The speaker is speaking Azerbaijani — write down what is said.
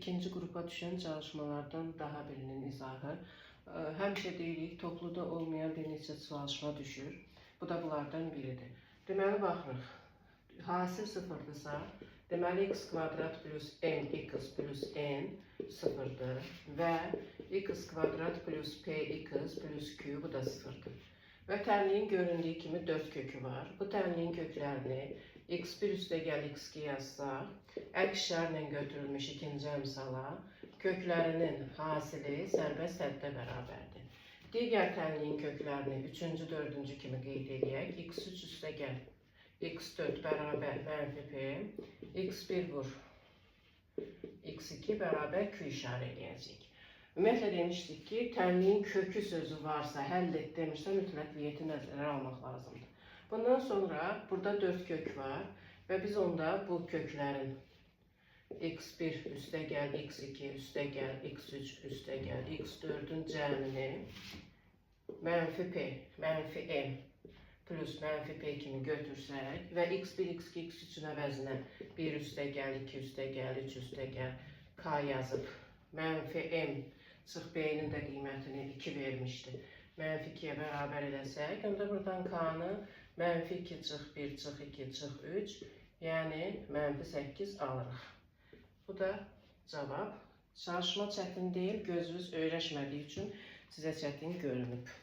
ikinci qrupa düşən çalışmalardan daha birinin izahı. Həmişə deyirik, topluda olmayan bir neçə çalışma düşür. Bu da bunlardan biridir. Deməli, baxırıq. Hasil sıfırdırsa, deməli x kvadrat plus n x plus n sıfırdır və x kvadrat plus px plus q bu da sıfırdır. Və tənliyin göründüyü kimi 4 kökü var. Bu tənliyin köklərini x1 üstəgəl x2 yazsaq, əks işarlə götürülmüş ikinci əmsala köklərinin hasili sərbəst həddə bərabərdir. Digər tənliyin köklərini 3-cü, 4-cü kimi qeyd edək. x3 üstəgəl x4 bərabər mənfi p, x1 vur x2 bərabər q işarə edəcəyik. Ümumiyyətlə demişdik ki, tənliyin kökü sözü varsa, həll et demişsə, mütləqiyyəti nəzərə almaq lazımdır. Bundan sonra burada 4 kök var və biz onda bu köklərin x1 üstəgəl x2 üstəgəl x3 üstəgəl x4-ün cəmini mənfi p, mənfi m plus mənfi p kimi götürsək və x1, x2, x3-ün əvəzinə 1 üstəgəl, 2 üstəgəl, 3 üstəgəl k yazıb mənfi m çıx b-nin də qiymətini 2 vermişdi. Mənfi 2-yə bərabər edəsək, onda buradan k-nı mənfi 2 çıx 1 çıx 2 çıx 3, yəni mənfi 8 alırıq. Bu da cavab. Çalışma çətin deyil, gözünüz öyrəşmədiyi üçün sizə çətin görünüb.